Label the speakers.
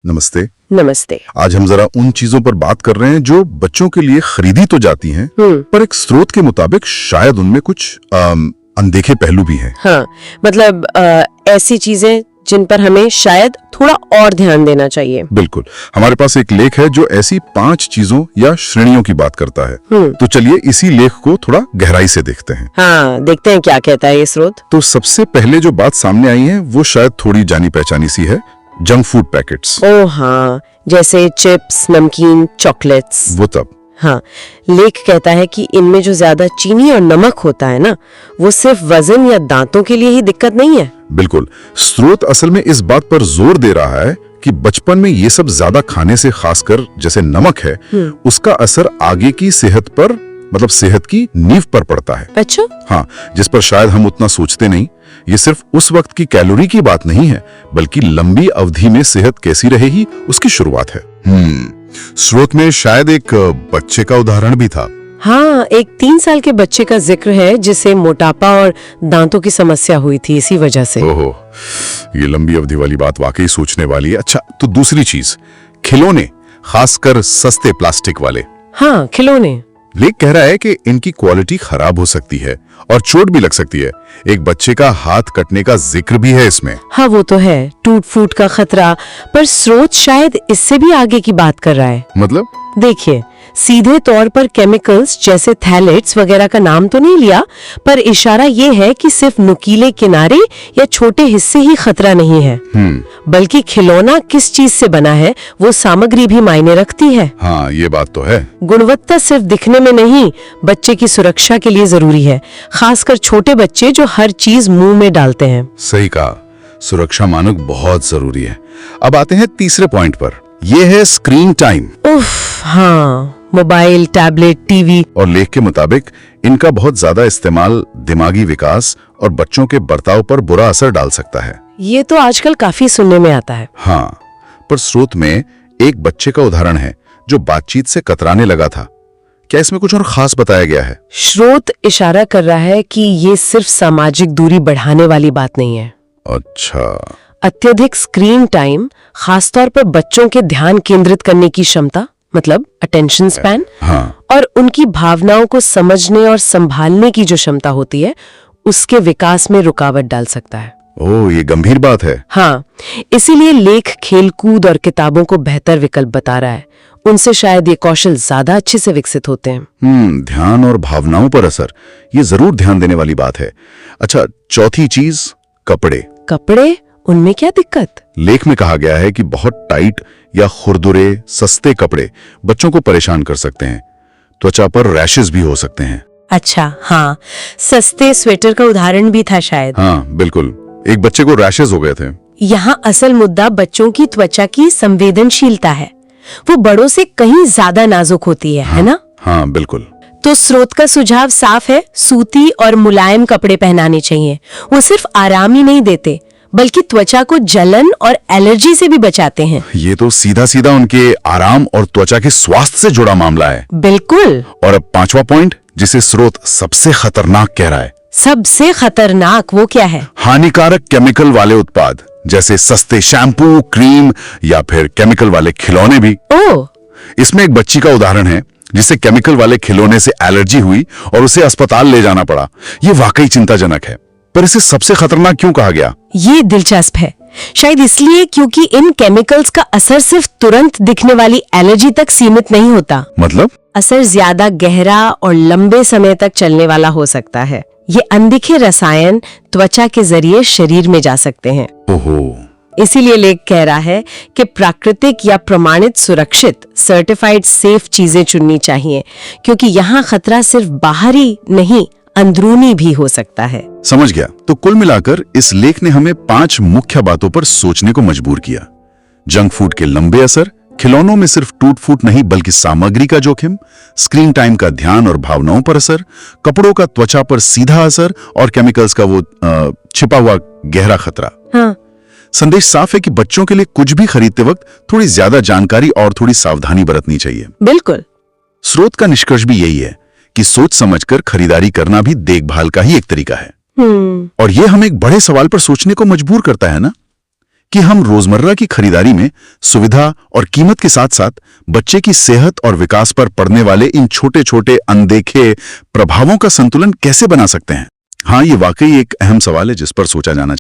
Speaker 1: नमस्ते।
Speaker 2: नमस्ते।
Speaker 1: आज हम जरा उन चीजों पर बात कर रहे हैं जो बच्चों के लिए खरीदी तो जाती हैं, पर एक स्रोत के मुताबिक शायद उनमें कुछ अनदेखे पहलू भी हैं।
Speaker 2: हाँ, मतलब ऐसी चीजें जिन पर हमें शायद थोड़ा और ध्यान देना चाहिए।
Speaker 1: बिल्कुल। हमारे पास एक लेख है जो ऐसी 5 चीजों या श्रेणियों की बात करता है। तो चलिए इसी लेख को थोड़ा गहराई से देखते हैं।
Speaker 2: हाँ, देखते हैं क्या कहता है ये स्रोत।
Speaker 1: तो सबसे पहले जो बात सामने आई है वो शायद थोड़ी जानी पहचानी सी है, जंक फूड पैकेट्स।
Speaker 2: ओह हाँ, जैसे चिप्स, नमकीन, चॉकलेट्स।
Speaker 1: वो तब
Speaker 2: हाँ, लेख कहता है कि इनमें जो ज्यादा चीनी और नमक होता है ना, वो सिर्फ वजन या दांतों के लिए ही दिक्कत नहीं है।
Speaker 1: बिल्कुल। स्रोत असल में इस बात पर जोर दे रहा है कि बचपन में ये सब ज्यादा खाने से, खासकर जैसे नमक है, उसका असर आगे की सेहत पर, मतलब सेहत की नींव पर पड़ता है।
Speaker 2: अच्छा?
Speaker 1: हाँ, जिस पर शायद हम उतना सोचते नहीं। ये सिर्फ उस वक्त की कैलोरी की बात नहीं है, बल्कि लंबी अवधि में सेहत कैसी रहेगी उसकी शुरुआत है। स्रोत में शायद एक बच्चे का उदाहरण भी था।
Speaker 2: हाँ, एक 3 साल के बच्चे का जिक्र है जिसे मोटापा और दांतों की समस्या हुई थी इसी वजह से।
Speaker 1: ओहो, ये लंबी अवधि वाली बात वाकई सोचने वाली है। अच्छा, तो दूसरी चीज, खिलौने, खासकर सस्ते प्लास्टिक वाले।
Speaker 2: हाँ, खिलौने।
Speaker 1: लेख कह रहा है कि इनकी क्वालिटी खराब हो सकती है और चोट भी लग सकती है। एक बच्चे का हाथ कटने का जिक्र भी है इसमें।
Speaker 2: हाँ, वो तो है, टूट फूट का खतरा। पर स्रोत शायद इससे भी आगे की बात कर रहा है।
Speaker 1: मतलब?
Speaker 2: देखिए, सीधे तौर पर केमिकल्स जैसे थैलेट्स वगैरह का नाम तो नहीं लिया, पर इशारा ये है कि सिर्फ नुकीले किनारे या छोटे हिस्से ही खतरा नहीं है, बल्कि खिलौना किस चीज से बना है वो सामग्री भी मायने रखती है।
Speaker 1: हाँ, ये बात तो है।
Speaker 2: गुणवत्ता सिर्फ दिखने में नहीं, बच्चे की सुरक्षा के लिए जरूरी है, खासकर छोटे बच्चे जो हर चीज मुंह में डालते हैं।
Speaker 1: सही कहा, सुरक्षा मानक बहुत जरूरी है। अब आते हैं तीसरे पॉइंट पर, ये है स्क्रीन टाइम।
Speaker 2: हाँ, मोबाइल, टैबलेट, टीवी।
Speaker 1: और लेख के मुताबिक इनका बहुत ज्यादा इस्तेमाल दिमागी विकास और बच्चों के बर्ताव पर बुरा असर डाल सकता है।
Speaker 2: ये तो आजकल काफी सुनने में आता है।
Speaker 1: हाँ, पर स्रोत में एक बच्चे का उदाहरण है जो बातचीत से कतराने लगा था। क्या इसमें कुछ और खास बताया गया है?
Speaker 2: स्रोत इशारा कर रहा है कि ये सिर्फ सामाजिक दूरी बढ़ाने वाली बात नहीं है।
Speaker 1: अच्छा।
Speaker 2: अत्यधिक स्क्रीन टाइम, खासतौर पर बच्चों के ध्यान केंद्रित करने की क्षमता, मतलब अटेंशन स्पैन, और उनकी भावनाओं को समझने और संभालने की जो क्षमता होती है, उसके विकास में रुकावट डाल सकता है।
Speaker 1: ओह, ये गंभीर बात है।
Speaker 2: हाँ, इसीलिए लेख खेलकूद और किताबों को बेहतर विकल्प बता रहा है। उनसे शायद ये कौशल ज्यादा अच्छे से विकसित होते हैं।
Speaker 1: ध्यान और भावनाओं पर असर, ये जरूर ध्यान देने वाली बात है। अच्छा, चौथी चीज, कपड़े।
Speaker 2: कपड़े, उनमें क्या दिक्कत?
Speaker 1: लेख में कहा गया है कि बहुत टाइट या खुरदुरे सस्ते कपड़े बच्चों को परेशान कर सकते हैं। त्वचा पर रैशेस भी हो सकते हैं।
Speaker 2: अच्छा, हाँ, सस्ते स्वेटर का उदाहरण भी था शायद।
Speaker 1: हाँ, बिल्कुल। एक बच्चे को रैशेस हो गए थे।
Speaker 2: यहाँ असल मुद्दा बच्चों की त्वचा की संवेदनशीलता है। वो बड़ों से कहीं ज्यादा नाजुक होती है ना?
Speaker 1: हाँ, बिल्कुल।
Speaker 2: तो स्रोत का सुझाव साफ है, सूती और मुलायम कपड़े पहनाने चाहिए। वो सिर्फ आराम ही नहीं देते, बल्कि त्वचा को जलन और एलर्जी से भी बचाते हैं।
Speaker 1: ये तो सीधा सीधा उनके आराम और त्वचा के स्वास्थ्य से जुड़ा मामला है।
Speaker 2: बिल्कुल।
Speaker 1: और अब 5वां पॉइंट, जिसे स्रोत सबसे खतरनाक कह रहा है।
Speaker 2: सबसे खतरनाक वो क्या है?
Speaker 1: हानिकारक केमिकल वाले उत्पाद, जैसे सस्ते शैम्पू, क्रीम या फिर केमिकल वाले खिलौने भी।
Speaker 2: ओह,
Speaker 1: इसमें एक बच्ची का उदाहरण है जिसे केमिकल वाले खिलौने से एलर्जी हुई और उसे अस्पताल ले जाना पड़ा। ये वाकई चिंताजनक है, पर इसे सबसे खतरनाक क्यों कहा गया?
Speaker 2: ये दिलचस्प है। शायद इसलिए क्योंकि इन केमिकल्स का असर सिर्फ तुरंत दिखने वाली एलर्जी तक सीमित नहीं होता।
Speaker 1: मतलब?
Speaker 2: असर ज्यादा गहरा और लंबे समय तक चलने वाला हो सकता है। ये अनदिखे रसायन त्वचा के जरिए शरीर में जा सकते हैं।
Speaker 1: ओहो।
Speaker 2: इसीलिए लेख कह रहा है कि प्राकृतिक या प्रमाणित सुरक्षित सर्टिफाइड सेफ चीजें चुननी चाहिए, क्योंकि यहाँ खतरा सिर्फ बाहरी नहीं, अंदरूनी भी हो सकता है।
Speaker 1: समझ गया। तो कुल मिलाकर इस लेख ने हमें 5 मुख्य बातों पर सोचने को मजबूर किया। जंक फूड के लंबे असर, खिलौनों में सिर्फ टूट फूट नहीं बल्कि सामग्री का जोखिम, स्क्रीन टाइम का ध्यान और भावनाओं पर असर, कपड़ों का त्वचा पर सीधा असर और केमिकल्स का वो छिपा हुआ गहरा खतरा।
Speaker 2: हाँ।
Speaker 1: संदेश साफ है कि बच्चों के लिए कुछ भी खरीदते वक्त थोड़ी ज्यादा जानकारी और थोड़ी सावधानी बरतनी चाहिए।
Speaker 2: बिल्कुल।
Speaker 1: स्रोत का निष्कर्ष भी यही है कि सोच समझकर खरीदारी करना भी देखभाल का ही एक तरीका है। और यह हमें एक बड़े सवाल पर सोचने को मजबूर करता है ना, कि हम रोजमर्रा की खरीदारी में सुविधा और कीमत के साथ साथ बच्चे की सेहत और विकास पर पड़ने वाले इन छोटे छोटे अनदेखे प्रभावों का संतुलन कैसे बना सकते हैं। हाँ, ये वाकई एक अहम सवाल है जिस पर सोचा जाना चाहिए।